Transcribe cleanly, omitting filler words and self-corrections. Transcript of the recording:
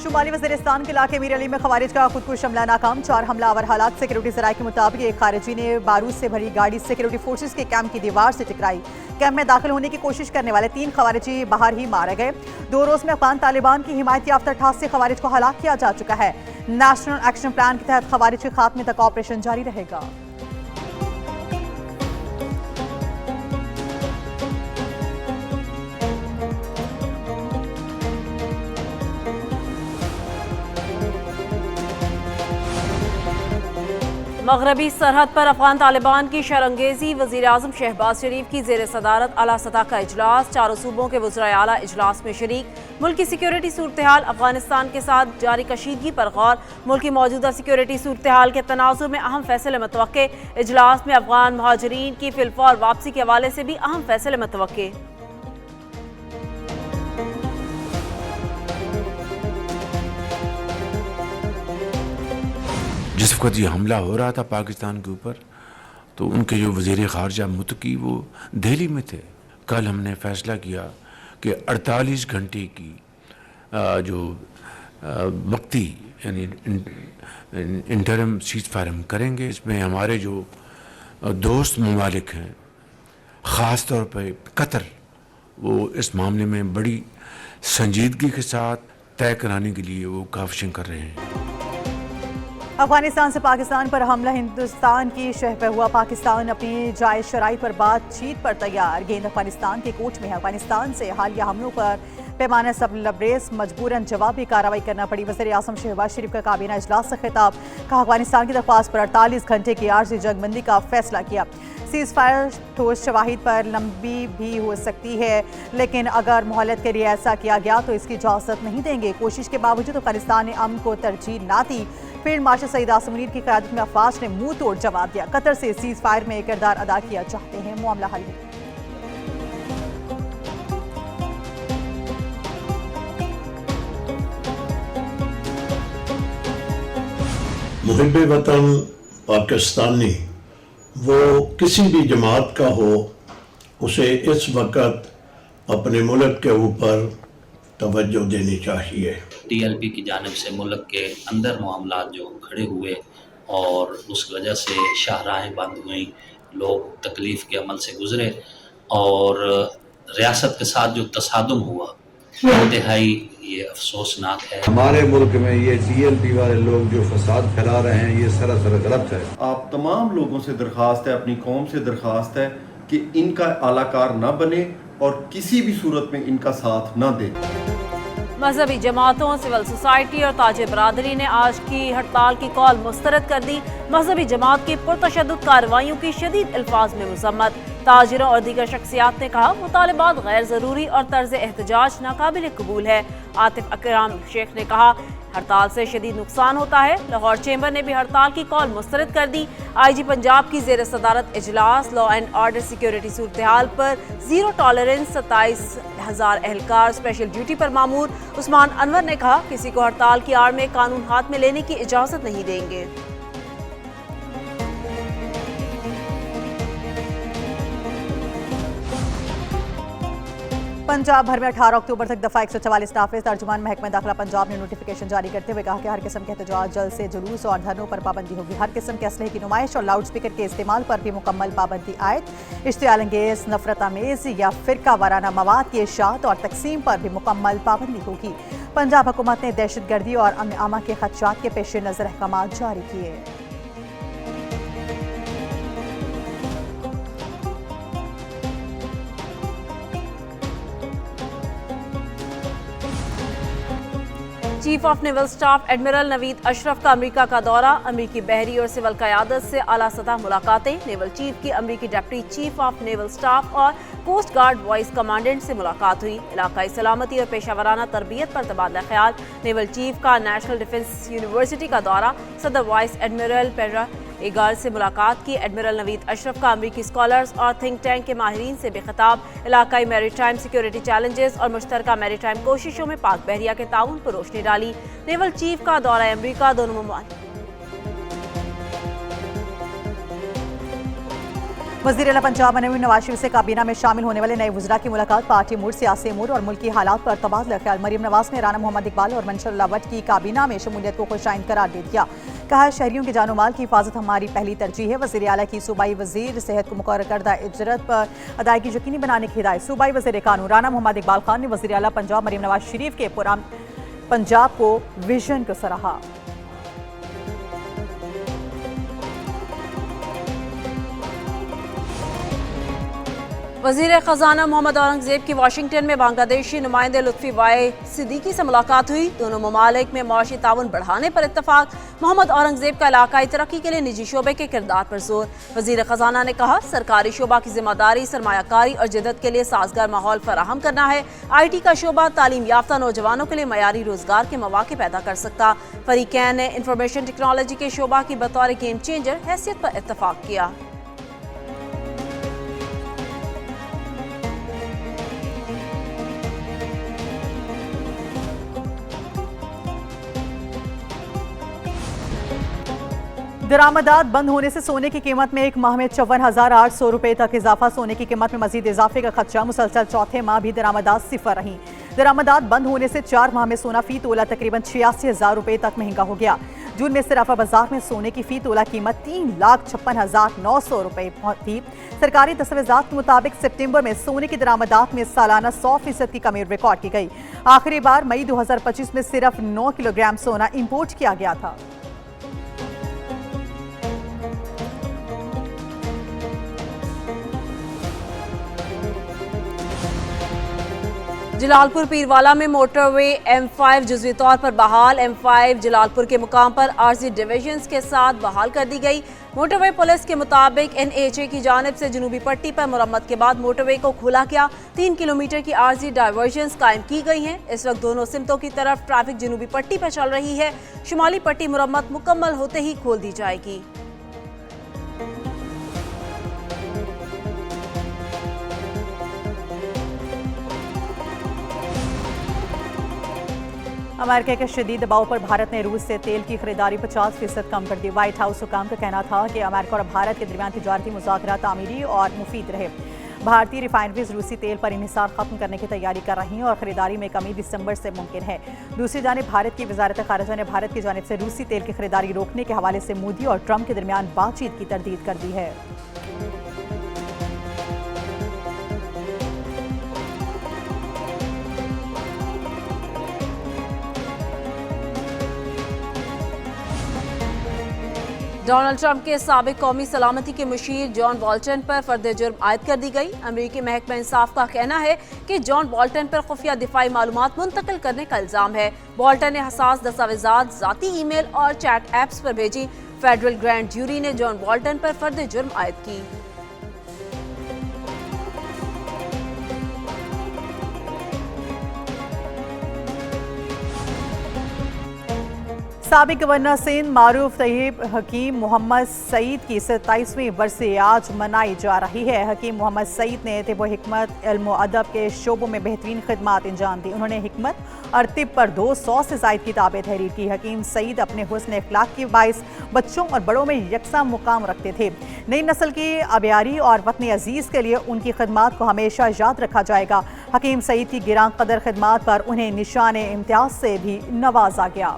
शुमाली वज़ीरिस्तान के इलाके मीर अली में खवारिज का खुदकुश हमला नाकाम। 4 हमलावर हालात। सिक्योरिटी सराय के मुताबिक एक खारिजी ने बारूद से भरी गाड़ी सिक्योरिटी फोर्सेस के कैंप की दीवार से टकराई। कैंप में दाखिल होने की कोशिश करने वाले 3 खवारिजी बाहर ही मारे गए। 2 रोज में अफगान तालिबान की हिमायत याफ्ता 88 खवारिज को हलाक किया जा चुका है। नेशनल एक्शन प्लान के तहत खवारिज के खात्मे तक ऑपरेशन जारी रहेगा। मगरबी सरहद पर अफगान तालिबान की शरंगेजी। वज़ीर-ए-आज़म शहबाज शरीफ की ज़ेर सदारत आला सतह का इजलास। 4 सूबों के वज़राए आला इजलास में शरीक। मुल्क की सिक्योरिटी सूरत हाल, अफगानिस्तान के साथ जारी कशीदगी पर गौर। मुल्क की मौजूदा सिक्योरिटी सूरत हाल के तनाज़ुर में अहम फैसले मतवक्के। इजलास में अफगान महाजरीन की फिलफौर वापसी के हवाले से भी अहम फैसले मतवक्के। जिस वक्त ये हमला हो रहा था पाकिस्तान के ऊपर, तो उनके जो वज़ीर ख़ारजा मुत्तकी वो दिल्ली में थे। कल हमने फ़ैसला किया कि 48 घंटे की जो वक्ती यानी इंटरम सीज़ फायर हम करेंगे। इसमें हमारे जो दोस्त ममालिक हैं, ख़ास तौर पर कतर, वो इस मामले में बड़ी संजीदगी के साथ तय कराने के लिए वो काविशें कर रहे हैं। अफगानिस्तान से पाकिस्तान पर हमला। हिंदुस्तान की शह पे हुआ। पाकिस्तान अपनी जायज़ शराइत पर बातचीत पर तैयार। गेंद अफगानिस्तान के कोच में है। अफगानिस्तान से हालिया हमलों पर पैमाना सब लबरेज मजबूरन जवाबी कार्रवाई करना पड़ी। वज़ीर-ए-आज़म शहबाज शरीफ का काबीना इजलास से खिताब। कहा अफगानिस्तान की दरख्वास्त पर 48 घंटे की आर्जी जंगबंदी का फैसला किया। सीज़ फायर ठोस शवाहिद पर लंबी भी हो सकती है, लेकिन अगर मोहलत के लिए ऐसा किया गया तो इसकी इजाज़त नहीं देंगे। कोशिश के बावजूद अफगानिस्तान ने अमन को तरजीह ना दी। फील्ड मार्शल सईद आसिम मुनीर की क़यादत में अफवाज ने मुंह तोड़ जवाब दिया। कतर से सीज़ फायर में किरदार अदा किया चाहते हैं, मामला हल है। मुहिब्बे वतन पाकिस्तानी वो किसी भी जमात का हो, उसे इस वक्त अपने मुल्क के ऊपर तवज्जो देनी चाहिए। TLP की जानिब से मुल्क के अंदर मामला जो खड़े हुए और उस वजह से शाहराहें बंद हुई, लोग तकलीफ़ के अमल से गुज़रे और रियासत के साथ जो तसादुम हुआ इंतहाई ये अफसोसनाक है। हमारे मुल्क में ये TLP वाले लोग जो फसाद फैला रहे हैं, ये सरासर गलत है। आप तमाम लोगों से दरख्वास्त है, अपनी कौम से दरख्वास्त है कि इनका आलाकार ना बने और किसी भी सूरत में इनका साथ ना दें। मजहबी जमातों, सिविल सोसाइटी और ताजिर बरादरी ने आज की हड़ताल की कॉल मुस्तरद कर दी। मजहबी जमात की पुरतशद्दुद कार्रवाइयों की शदीद अल्फाज में मजम्मत। ताजिरों और दीगर शख्सियात ने कहा मुतालबात गैर ज़रूरी और तर्ज एहतजाज नाकाबिल कबूल है। आतिफ अकराम शेख ने कहा हड़ताल से शदीद नुकसान होता है। लाहौर चैम्बर ने भी हड़ताल की कॉल मुस्तरद कर दी। IG पंजाब की ज़ेर सदारत इजलास। लॉ एंड ऑर्डर सिक्योरिटी सूरत हाल पर ज़ीरो टॉलरेंस। 27,000 एहलकार स्पेशल ड्यूटी पर मामूर। उस्मान अनवर ने कहा किसी को हड़ताल की आड़ में कानून हाथ में लेने की इजाज़त नहीं देंगे। पंजाब भर में 18 अक्टूबर तक दफ़ा 144 नाफिज। तर्जुमान महकमा दाखिला पंजाब ने नोटिफिकेशन जारी करते हुए कहा कि हर किस्म के एहतजाज, जलसे, जुलूस और धरनों पर पाबंदी होगी। हर किस्म के असलहे की नुमाइश और लाउड स्पीकर के इस्तेमाल पर भी मुकम्मल पाबंदी आयद। इश्तियाल अंगेज, नफरत आमेज या फिरका वाराना मवाद की इशाअत और तकसीम पर भी मुकम्मल पाबंदी होगी। पंजाब हुकूमत ने दहशत गर्दी और अमन आमा के खदशात के पेश नज़र अहकाम जारी किए। Chief of naval staff admiral Naveed Ashraf का अमेरिका का दौरा। अमेरिकी बहरी और सिविल क़यादत से आला सतह मुलाकातें। नेवल चीफ की अमेरिकी deputy chief of naval staff और कोस्ट गार्ड वाइस कमांडेंट से मुलाकात हुई। इलाकाई सलामती और पेशावराना तरबियत पर तबादला ख्याल। नेवल चीफ का नेशनल डिफेंस यूनिवर्सिटी का दौरा। सदर वाइस एडमिरल पेरा एगार से मुलाकात की। एडमिरल नवीद अशरफ का अमेरिकी स्कॉलर्स और थिंक टैंक के माहिरीन से भी खिताब। इलाकाई मैरीटाइम सिक्योरिटी चैलेंजेस और मुश्तरका मैरीटाइम कोशिशों में पाक बहरिया के ताउन पर रोशनी डाली। नेवल चीफ का दौरा अमरीका। दोनों वज़ीर आला पंजाब मरीम नवाज शरीफ से काबीना में शामिल होने वाले नए वज़रा की मुलाकात, पार्टी मूड, सियासी मूड और मुल्की हालात पर तबादला ख्याल। मरीम नवाज ने राना मोहम्मद इकबाल और मंशुर भट्ट की काबीना में शमूलियत को खुशाइन करार दे दिया। कहा, शहरियों की जानो माल की हिफाजत हमारी पहली तरजीह है। वज़ीर आला की सूबाई वज़ीर सेहत को मुकर्रर करदा इजरत पर अदायगी यकीनी बनाने की हिदायत। सूबाई वज़ीर कानून राना मोहम्मद इकबाल खान ने वज़ीर आला पंजाब मरीम नवाज शरीफ के पुरान पंजाब को विजन को सराहा। वज़ीर ख़जाना मोहम्मद औरंगज़ेब की वाशिंगटन में बांग्लादेशी नुमाइंदे लुत्फ़ी वाई सिद्दीकी से मुलाकात हुई। दोनों ममालिक में माशी ताउन बढ़ाने पर इत्तफाक। मोहम्मद औरंगज़ेब का इलाकाई तरक्की के लिए निजी शोबे के किरदार पर जोर। वज़ीर ख़जाना ने कहा, सरकारी शोबा की जिम्मेदारी सरमायाकारी और जिद्दत के लिए साजगार माहौल फराहम करना है। IT का शोबा तालीम याफ्ता नौजवानों के लिए मयारी रोजगार के मौके पैदा कर सकता। फरीकैन ने इंफॉर्मेशन टेक्नोलॉजी के शोबा की बतौर गेम चेंजर हैसियत पर इत्तफाक किया। दरामदात बंद होने से सोने की कीमत में एक माह में 54,800 रुपये तक इजाफा। सोने की कीमत में मजीद इजाफे का खदशा। मुसलसल चौथे माह भी दरामदात सिफर रही। दरामदात बंद होने से 4 माह में सोना फी तोला तकरीबन 86,000 रुपये तक महंगा हो गया। जून में सराफा बाजार में सोने की फी तोला कीमत 3,56,900 रुपये थी। सरकारी दस्तावेजात के मुताबिक सितंबर में सोने की दरामदात में सालाना 100% की कमी रिकॉर्ड की गई। आखिरी बार मई 2025 में सिर्फ 9 किलोग्राम सोना इम्पोर्ट किया गया था। जलालपुर पीरवाला में मोटरवे M5 जुज़वी तौर पर बहाल। M5 जलालपुर के मुकाम पर आरजी डिविजन्स के साथ बहाल कर दी गई। मोटरवे पुलिस के मुताबिक NHA की जानिब से जनूबी पट्टी पर मुरम्मत के बाद मोटरवे को खोला गया। 3 किलोमीटर की आरजी डाइवर्जन्स कायम की गई हैं। इस वक्त दोनों सिमतों की तरफ ट्रैफिक जनूबी पट्टी पर चल रही है। शुमाली पट्टी मुरम्मत मुकम्मल होते ही खोल दी जाएगी। अमेरिका के शदीद दबाव पर भारत ने रूस से तेल की खरीदारी 50% कम कर दी। व्हाइट हाउस हुकाम का कहना था कि अमेरिका और भारत के दरमियान तिजारती मुज़ाकरात तामीरी और मुफीद रहे। भारतीय रिफाइनरीज रूसी तेल पर इन्हिसार खत्म करने की तैयारी कर रही हैं और खरीदारी में कमी दिसंबर से मुमकिन है। दूसरी जानिब भारत की वजारत खारजा ने भारत की जानिब से रूसी तेल की खरीदारी रोकने के हवाले से मोदी और ट्रंप के दरमियान बातचीत की तरदीद कर दी है। डोनाल्ड ट्रंप के साबिक कौमी सलामती के मुशीर जॉन बोल्टन पर फर्द जुर्म आयद कर दी गई। अमरीकी महकमा इंसाफ का कहना है कि जॉन बोल्टन पर खुफिया दिफाई मालूमात मुंतकिल करने का इल्जाम है। बोल्टन ने हसास दस्तावेजात, जाती ईमेल और चैट ऐप्स पर भेजी। फेडरल ग्रैंड ज्यूरी ने जॉन बोल्टन पर फर्द जुर्म आयद की। साबिक गवर्नर सिंध मारूफ तैयब हकीम मोहम्मद सईद की 27वीं बरसी आज मनाई जा रही है। हकीम मोहम्मद सईद ने तिब व हिकमत, इल्म व अदब के शोबों में बेहतरीन खिदमात अंजाम दी। उन्होंने हिकमत और तिब पर 200 से ज़ायद किताबें तहरीर की। हकीम सईद अपने हुस्न अखलाक के बाइस बच्चों और बड़ों में यकसा मुकाम रखते थे। नई नस्ल की अबियारी और वतन अजीज़ के लिए उनकी खिदमात को हमेशा याद रखा जाएगा। हकीम सईद की गिरां कदर खिदमात पर उन्हें निशान इम्तियाज से भी नवाजा गया।